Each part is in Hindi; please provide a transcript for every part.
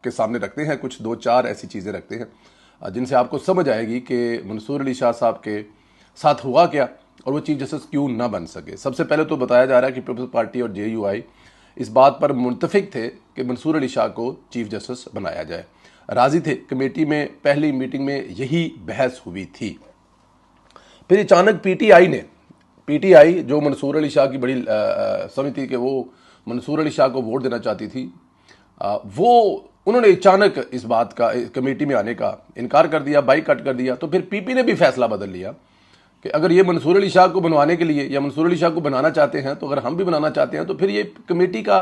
के सामने रखते हैं, कुछ दो चार ऐसी चीज़ें रखते हैं जिनसे आपको समझ आएगी कि मंसूर अली शाह साहब के साथ हुआ क्या और वो चीफ जस्टिस क्यों ना बन सके। सबसे पहले तो बताया जा रहा है कि पीपल्स पार्टी और JUI इस बात पर मुत्तफिक थे कि मंसूर अली शाह को चीफ जस्टिस बनाया जाए, राजी थे। कमेटी में पहली मीटिंग में यही बहस हुई थी। फिर अचानक PTI जो मंसूर अली शाह की बड़ी समिति कि वो मंसूर अली शाह को वोट देना चाहती थी, वो उन्होंने अचानक इस बात का कमेटी में आने का इनकार कर दिया, बाईकाट कर दिया। तो फिर PP ने भी फैसला बदल लिया कि अगर ये मंसूर अली शाह को बनवाने के लिए या मंसूर अली शाह को बनाना चाहते हैं, तो अगर हम भी बनाना चाहते हैं तो फिर ये कमेटी का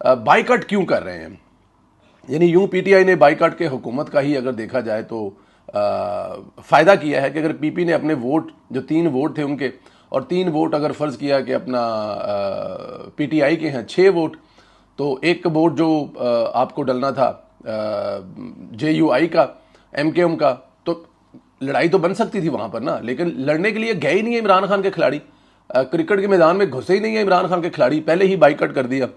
बाईकाट क्यों कर रहे हैं। यानी यूं PTI ने बाईकाट के हुकूमत का ही अगर देखा जाए तो फ़ायदा किया है कि अगर PP ने अपने वोट, जो 3 वोट थे उनके, और 3 वोट अगर फ़र्ज़ किया कि अपना PTI के हैं 6 वोट, तो एक वोट जो आपको डलना था JUI का, MKM का, तो लड़ाई तो बन सकती थी वहाँ पर ना। लेकिन लड़ने के लिए गए ही नहीं है इमरान खान के खिलाड़ी, क्रिकेट के मैदान में घुसे ही नहीं है इमरान खान के खिलाड़ी, पहले ही बाईकाट कर दिया।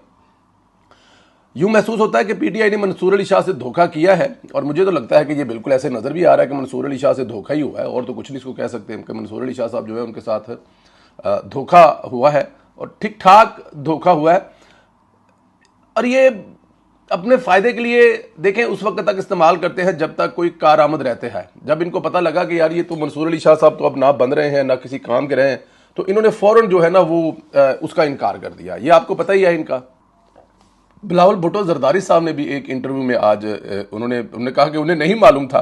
यूं महसूस होता है कि PTI ने मंसूर अली शाह से धोखा किया है, और मुझे तो लगता है कि ये बिल्कुल ऐसे नज़र भी आ रहा है कि मंसूर अली शाह से धोखा ही हुआ है, और तो कुछ नहीं इसको कह सकते कि मंसूर अली शाह साहब जो है उनके साथ धोखा हुआ है, और ठीक ठाक धोखा हुआ है। और ये अपने फ़ायदे के लिए देखें उस वक्त तक इस्तेमाल करते हैं जब तक कोई कारआमद रहते हैं। जब इनको पता लगा कि यार ये तो मंसूर अली शाह साहब तो अब ना बन रहे हैं ना किसी काम के रहे हैं, तो इन्होंने फ़ौरन जो है ना वो उसका इनकार कर दिया। ये आपको पता ही है इनका। बिलावल भुट्टो जरदारी साहब ने भी एक इंटरव्यू में आज उन्होंने कहा कि उन्हें नहीं मालूम था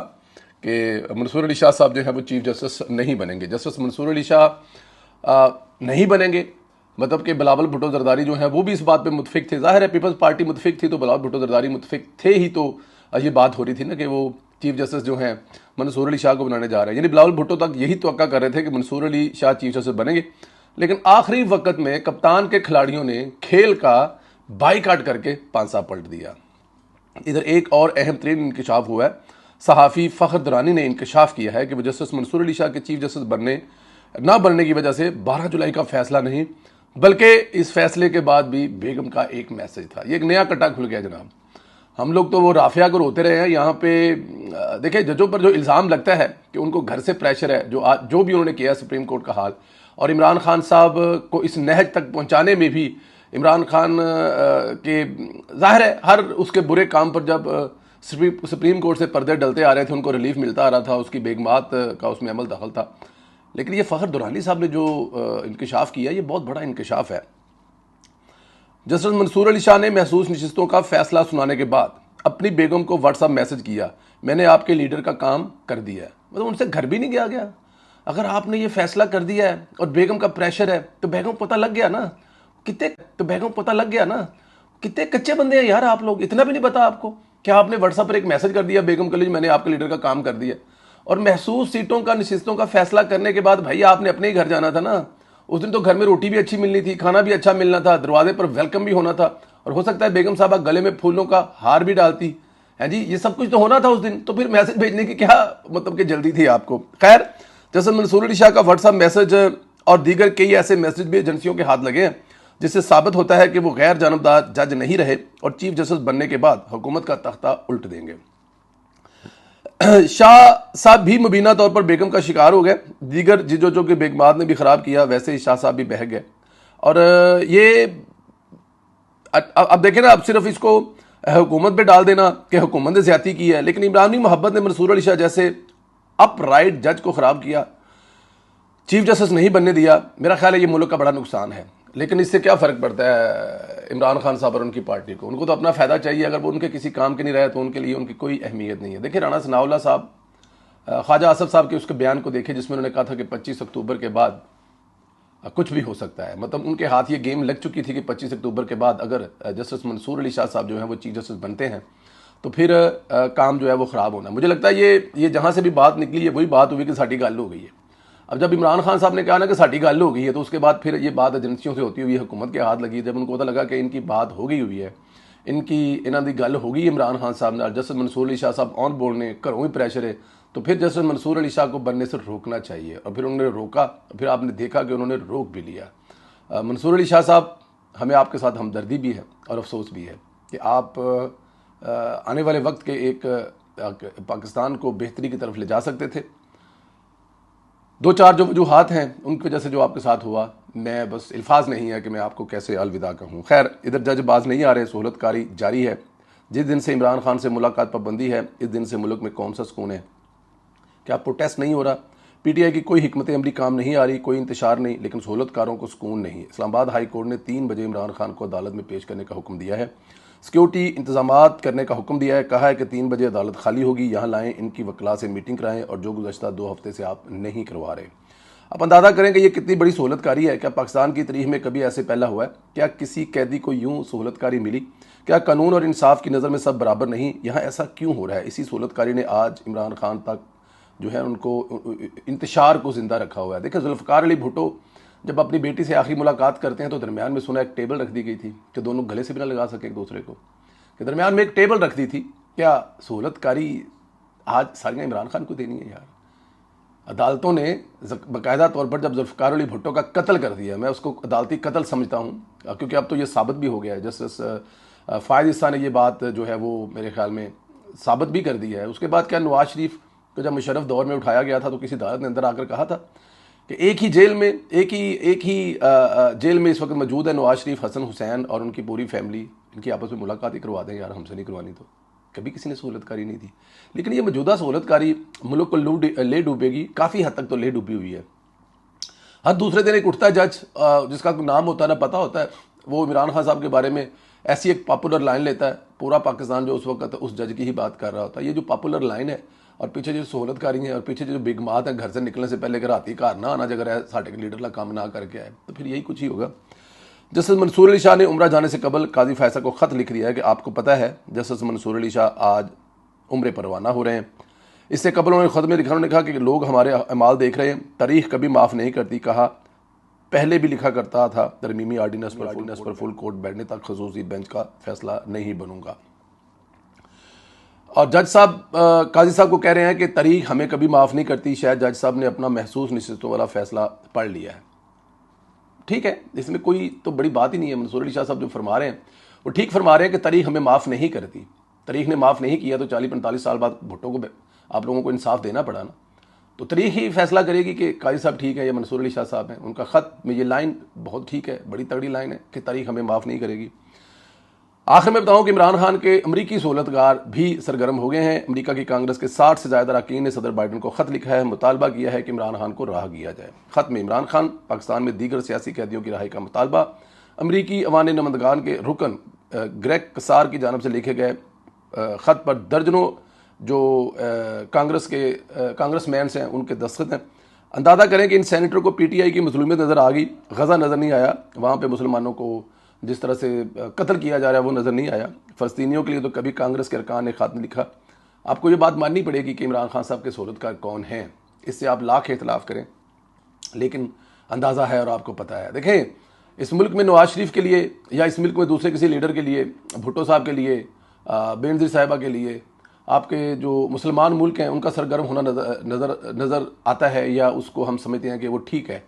कि मंसूर अली शाह साहब जो है वो चीफ जस्टिस नहीं बनेंगे। जस्टिस मंसूर अली शाह नहीं बनेंगे, मतलब कि बिलावल भुट्टो जरदारी जो है वो भी इस बात पे मुतफिक थे। जाहिर है पीपल्स पार्टी मुतफिक थी तो बिलावल भुट्टो जरदारी मुतफिक थे ही, तो ये बात हो रही थी ना कि वो चीफ जस्टिस जो हैं मंसूर अली शाह को बनाने जा रहे हैं। यानी बिलावल भुट्टो तक यही तवक्का कर रहे थे कि मंसूर अली शाह चीफ जस्टिस बनेंगे, लेकिन आखिरी वक्त में कप्तान के खिलाड़ियों ने खेल का बाईकाट करके पांसा पलट दिया। इधर एक और अहम तरीन इंकशाफ हुआ है। सहाफ़ी फ़ख्र दुरानी ने इंकशाफ किया है कि वो जस्टिस मंसूर अली शाह के चीफ जस्टिस बनने की वजह से 12 जुलाई का फैसला नहीं, बल्कि इस फैसले के बाद भी बेगम का एक मैसेज था। ये एक नया कट्टा खुल गया जनाब। हम लोग तो वो राफिया को रोते रहे हैं यहाँ पे। देखिए जजों पर जो इल्ज़ाम लगता है कि उनको घर से प्रेशर है, जो भी उन्होंने किया सुप्रीम कोर्ट का हाल, और इमरान खान साहब को इस नहज तक पहुँचाने में भी इमरान खान के ज़ाहिर है हर उसके बुरे काम पर जब सुप्रीम कोर्ट से पर्दे डलते आ रहे थे उनको रिलीफ मिलता आ रहा था, उसकी बेगमात का उसमें अमल दखल था। लेकिन ये फ़ख्र दुरानी साहब ने जो इंकशाफ किया ये बहुत बड़ा इंकशाफ है। जस्टिस मंसूर अली शाह ने महसूस नशिस्तों का फैसला सुनाने के बाद अपनी बेगम को व्हाट्सएप मैसेज किया, मैंने आपके लीडर का काम कर दिया है। मतलब उनसे घर भी नहीं गया। अगर आपने ये फैसला कर दिया है और बेगम का प्रेशर है तो बेगम को पता लग गया ना कितने कच्चे बंदे हैं यार आप लोग। इतना भी नहीं पता आपको? क्या आपने व्हाट्सएप पर एक मैसेज कर दिया बेगम के लिए, मैंने आपके लीडर का काम कर दिया। और महसूस सीटों का नशिस्तों का फैसला करने के बाद भाई आपने अपने ही घर जाना था ना। उस दिन तो घर में रोटी भी अच्छी मिलनी थी, खाना भी अच्छा मिलना था, दरवाजे पर वेलकम भी होना था, और हो सकता है बेगम साहबा गले में फूलों का हार भी डालती है जी। ये सब कुछ तो होना था उस दिन, तो फिर मैसेज भेजने की क्या मतलब कि जल्दी थी आपको। खैर, जैसे मंसूर अली शाह का व्हाट्सएप मैसेज और दीगर कई ऐसे मैसेज भी एजेंसियों के हाथ लगे हैं, जिससे साबित होता है कि वो गैर जानबदार जज नहीं रहे और चीफ जस्टिस बनने के बाद हुकूमत का तख्ता उल्ट देंगे। शाह साहब भी मुबीना तौर पर बेगम का शिकार हो गए। दीगर जिजों के बेगमात ने भी खराब किया, वैसे ही शाह साहब भी बह गए। और ये अब देखें ना, अब सिर्फ इसको हुकूमत पे डाल देना कि हुकूमत ने ज्यादती की है, लेकिन इमरानी मोहब्बत ने मंसूर अली शाह जैसे अपराइट जज को खराब किया, चीफ जस्टिस नहीं बनने दिया। मेरा ख्याल है ये मुल्क का बड़ा नुकसान है। लेकिन इससे क्या फ़र्क पड़ता है इमरान खान साहब और उनकी पार्टी को? उनको तो अपना फ़ायदा चाहिए। अगर वो उनके किसी काम के नहीं रहे तो उनके लिए उनकी कोई अहमियत नहीं है। देखिए राणा सनाउल्लाह साहब, ख्वाजा आसफ साहब के उसके बयान को देखें जिसमें उन्होंने कहा था कि 25 अक्टूबर के बाद कुछ भी हो सकता है। मतलब उनके हाथ ये गेम लग चुकी थी कि 25 अक्टूबर के बाद अगर जस्टिस मंसूर अली शाह साहब जो है वो चीफ जस्टिस बनते हैं तो फिर काम जो है वो ख़राब होना। मुझे लगता है ये जहाँ से भी बात निकली है वही बात हुई कि साड़ी गल हो गई है। अब जब इमरान खान साहब ने कहा ना कि साड़ी गल हो गई है, तो उसके बाद फिर ये बात एजेंसियों से होती हुई हुकूमत के हाथ लगी। जब उनको पता लगा कि इनकी बात हो गई हुई है, इन्हों की गल हो गई इमरान खान साहब ने, जस्टिस मंसूर अली शाह साहब ऑन बोर्ड ने, घरों ही प्रेशर है, तो फिर जस्टिस मंसूर अली शाह को बनने से रोकना चाहिए। और फिर उन्होंने रोका, फिर आपने देखा कि उन्होंने रोक भी लिया। मंसूर अली शाह साहब, हमें आपके साथ हमदर्दी भी है और अफसोस भी है कि आप आने वाले वक्त के एक पाकिस्तान को बेहतरी की तरफ ले जा सकते थे। दो चार जो वजूहात हैं उनकी वजह से जो आपके साथ हुआ, मैं बस अल्फाज नहीं है कि मैं आपको कैसे अलविदा कहूँ। खैर, इधर जज बाज नहीं आ रहे, सहूलतकारी जारी है। जिस दिन से इमरान खान से मुलाकात पाबंदी है, इस दिन से मुल्क में कौन सा सुकून है? क्या प्रोटेस्ट नहीं हो रहा? पीटीआई की कोई हिकमत अमली काम नहीं आ रही, कोई इंतशार नहीं, लेकिन सहूलतकारों को सुकून नहीं। इस्लामाबाद हाई कोर्ट ने 3 बजे इमरान खान को अदालत में पेश करने का हुक्म दिया है। सिक्योरिटी इंतजामात करने का हुक्म दिया है। कहा है कि 3 बजे अदालत खाली होगी, यहाँ लाएँ, इनकी वकला से मीटिंग कराएँ, और जो गुज़श्ता 2 हफ्ते से आप नहीं करवा रहे। आप अंदाज़ा करें कि ये कितनी बड़ी सहूलतकारी है। क्या पाकिस्तान की तारीख में कभी ऐसे पहला हुआ है? क्या किसी कैदी को यूँ सहूलतकारी मिली? क्या कानून और इंसाफ की नज़र में सब बराबर नहीं? यहाँ ऐसा क्यों हो रहा है? इसी सहूलतकारी ने आज इमरान खान तक जो है उनको इंतशार को ज़िंदा रखा हुआ है। देखिए, जुल्फ़िकार अली भुट्टो जब अपनी बेटी से आखिरी मुलाकात करते हैं तो दरमियान में सुना एक टेबल रख दी गई थी कि दोनों गले से भी ना लगा सके एक दूसरे को, कि दरमियान में एक टेबल रख दी थी। क्या सहूलतकारी आज सारियाँ इमरान खान को देनी है? यार, अदालतों ने बाकायदा तौर पर जब जुल्फ़िकार अली भुट्टो का कत्ल कर दिया, मैं उसको अदालती कत्ल समझता हूँ, क्योंकि अब तो ये साबित भी हो गया है। जस्टिस फ़ायद ईसा ने ये बात जो है वो मेरे ख्याल में साबित भी कर दी है। उसके बाद क्या नवाज शरीफ को जब मुशर्रफ दौर में उठाया गया था तो किसी अदालत ने अंदर आकर कहा था कि एक ही जेल में इस वक्त मौजूद है नवाज शरीफ, हसन हुसैन और उनकी पूरी फैमिली, इनकी आपस में मुलाकात ही करवा दें यार, हमसे नहीं करवानी। तो कभी किसी ने सहूलतकारी नहीं दी। लेकिन ये मौजूदा सहूलतकारी मुल्क को ले डूबेगी, काफ़ी हद तक तो ले डूबी हुई है। हर दूसरे दिन एक उठता है जज जिसका नाम होता है ना पता होता है, वो इमरान खान साहब के बारे में ऐसी एक पॉपुलर लाइन लेता है। पूरा पाकिस्तान जो उस वक्त उस जज की ही बात कर रहा होता है। ये जो पॉपुलर लाइन है और पीछे जो सहूलतकारी है और पीछे जो बिगमात है, घर से निकलने से पहले राती घर ना आना, जगह साढ़े के लीडर का काम ना करके आए, तो फिर यही कुछ ही होगा। जस्टिस मंसूर अली शाह ने उम्रा जाने से कबल काजी फैसल को ख़त लिख दिया है कि आपको पता है जस्टिस मंसूर अली शाह आज उम्रे पर रवाना हो रहे हैं। इससे कबल उन्होंने ख़त में लिखा, उन्होंने कहा कि लोग हमारे अमाल देख रहे हैं, तारीख कभी माफ़ नहीं करती। कहा पहले भी लिखा करता था, तरमीमी आर्डिनेंस पर फुल कोर्ट बैठने तक खसूसी बेंच का फैसला नहीं बनूंगा। और जज साहब काजी साहब को कह रहे हैं कि तारीख हमें कभी माफ़ नहीं करती। शायद जज साहब ने अपना महसूस नशिस्तों वाला फैसला पढ़ लिया है। ठीक है, इसमें कोई तो बड़ी बात ही नहीं है। मंसूर अली शाह साहब जो फरमा रहे हैं वो ठीक फरमा रहे हैं कि तारीख हमें माफ़ नहीं करती। तारीख ने माफ़ नहीं किया तो 40-45 साल बाद भुट्टो को आप लोगों को इंसाफ देना पड़ा ना। तो तारीख ही फैसला करेगी कि काजी साहब ठीक है या मंसूर अली शाह साहब हैं। उनका ख़त में ये लाइन बहुत ठीक है, बड़ी तगड़ी लाइन है कि तारीख हमें माफ़ नहीं करेगी। आखिर में बताऊं कि इमरान खान के अमरीकी सहूलतकार भी सरगर्म हो गए हैं। अमेरिका की कांग्रेस के 60 से ज़्यादा अरकान ने सदर बाइडन को ख़त लिखा है, मुतालबा किया है कि इमरान खान को रहा किया जाए। ख़त में इमरान खान पाकिस्तान में दीगर सियासी कैदियों की रहाई का मुतालबा अमरीकी अवानी नुमाइंदगान के रुकन ग्रेग कसार की जानब से लिखे गए ख़त पर दर्जनों जो कांग्रेसमैन हैं उनके दस्तखत हैं। अंदाज़ा करें कि इन सैनेटर को पीटीआई की मजलूमियत नज़र आ गई, गज़ा नज़र नहीं आया, वहाँ पर मुसलमानों को जिस तरह से कत्ल किया जा रहा है वो नज़र नहीं आया। फ़लस्तीनियों के लिए तो कभी कांग्रेस के अरकान ने ख़त नहीं लिखा। आपको ये बात माननी पड़ेगी कि इमरान खान साहब के सहूलतकार कौन हैं। इससे आप लाख इख्तलाफ करें, लेकिन अंदाज़ा है और आपको पता है। देखें, इस मुल्क में नवाज शरीफ के लिए या इस मुल्क में दूसरे किसी लीडर के लिए, भुट्टो साहब के लिए, बेनज़ीर साहिबा के लिए, आपके जो मुसलमान मुल्क हैं उनका सरगर्म होना नज़र आता है, या उसको हम समझते हैं कि वो ठीक है,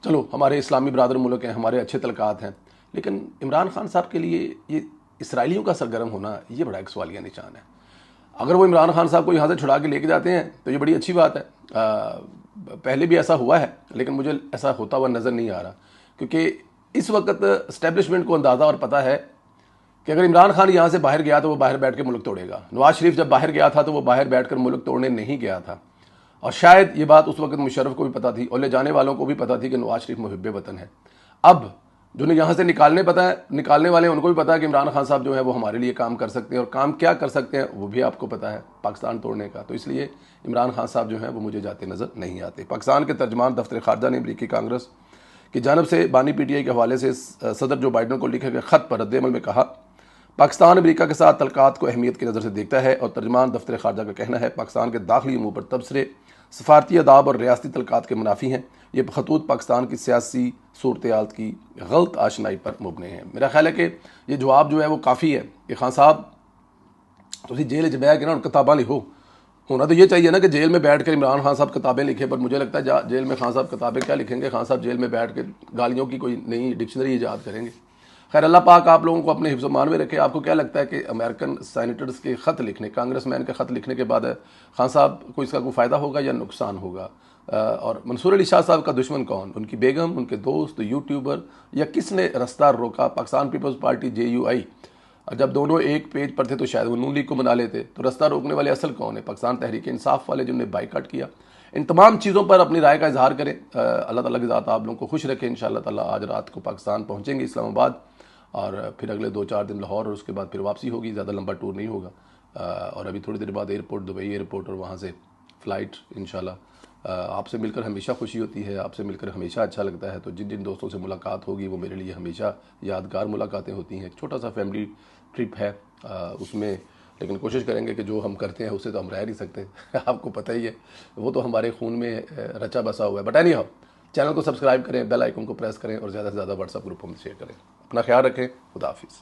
चलो हमारे इस्लामी बरादर मुल्क हैं, हमारे अच्छे तलकात हैं। लेकिन इमरान खान साहब के लिए ये इसराइलियों का सरगर्म होना ये बड़ा एक सवालिया निशान है। अगर वो इमरान खान साहब को यहाँ से छुड़ा के लेके जाते हैं तो ये बड़ी अच्छी बात है। पहले भी ऐसा हुआ है, लेकिन मुझे ऐसा होता हुआ नज़र नहीं आ रहा, क्योंकि इस वक्त इस्टेब्लिशमेंट को अंदाज़ा और पता है कि अगर इमरान खान यहाँ से बाहर गया तो वो बाहर बैठ के मुल्क तोड़ेगा। नवाज शरीफ जब बाहर गया था तो वो बाहर बैठ कर मुल्क तोड़ने नहीं गया था, और शायद ये बात उस वक्त मुशर्रफ को भी पता थी और ले जाने वालों को भी पता थी कि नवाज शरीफ मुहिब्बे वतन है। अब जो यहाँ से निकालने वाले हैं उनको भी पता है कि इमरान खान साहब जो है वो हमारे लिए काम कर सकते हैं, और काम क्या कर सकते हैं वो भी आपको पता है, पाकिस्तान तोड़ने का। तो इसलिए इमरान खान साहब जो हैं वो मुझे जाते नज़र नहीं आते। पाकिस्तान के तर्जमान दफ्तर खारजा ने अमरीकी कांग्रेस की जानब से बानी पीटीआई के हवाले से सदर जो बाइडन को लिखे गए ख़त पर रद्द-ए-अमल में कहा, पाकिस्तान अमेरिका के साथ तलकात को अहमियत की नज़र से देखता है, और तर्जमान दफ्तर खारजा का कहना है पाकिस्तान के दाखिली अमूर पर तबसरे सफारती अदाब और रियासती तलकात के मुनाफी हैं। ये खतूत पाकिस्तान की सियासी सूरत-ए-हाल की गलत आशनाई पर मुबनी है। मेरा ख्याल है कि ये जवाब जो है वो काफ़ी है कि खान साहब तो जेल च बह के ना किताबा लिखो। होना तो ये चाहिए ना कि जेल में बैठ कर इमरान खान साहब किताबें लिखे, पर मुझे लगता है जेल में खान साहब किताबें क्या लिखेंगे। खान साहब जेल में बैठ के गालियों की कोई नई डिक्शनरी ईजाद करेंगे। खैर अल्लाह पाक आप लोगों को अपने हिफ्ज़ मान में रखे। आपको क्या लगता है कि अमेरिकन सैनिटर्स के ख़त लिखने, कांग्रेसमैन के ख़त लिखने के बाद खान साहब को इसका कोई फ़ायदा होगा या नुकसान होगा? और मंसूर अली शाह साहब का दुश्मन कौन? उनकी बेगम, उनके दोस्त, यूट्यूबर, या किसने रास्ता रोका? पाकिस्तान पीपल्स पार्टी JUI, जब दोनों एक पेज पर थे तो शायद वो नून लीग को मना लेते। तो रास्ता रोकने वाले असल कौन है? पाकिस्तान तहरीक इंसाफ वाले जिन्होंने बाइकाट किया। इन तमाम चीज़ों पर अपनी राय का इजहार करें। अल्लाह ताला की ज़ात आप लोगों को खुश रखें। इंशाअल्लाह ताला आज रात को पाकिस्तान पहुँचेंगे, इस्लामाबाद, और फिर अगले 2-4 दिन लाहौर, और उसके बाद फिर वापसी होगी। ज़्यादा लंबा टूर नहीं होगा। और अभी थोड़ी देर बाद एयरपोर्ट, दुबई एयरपोर्ट, और वहाँ से फ़्लाइट इंशाल्लाह। आपसे मिलकर हमेशा खुशी होती है, आपसे मिलकर हमेशा अच्छा लगता है। तो जिन जिन दोस्तों से मुलाकात होगी वो मेरे लिए हमेशा यादगार मुलाकातें होती हैं। एक छोटा सा फैमिली ट्रिप है उसमें, लेकिन कोशिश करेंगे कि जो हम करते हैं उससे तो हम रह नहीं सकते आपको पता ही है, वो तो हमारे खून में रचा बसा हुआ है। बट एनी हाउ, चैनल को सब्सक्राइब करें, बेल आइकन को प्रेस करें, और ज़्यादा से ज़्यादा व्हाट्सएप ग्रुपों में शेयर करें। अपना ख्याल रखें। खुदा हाफिज़।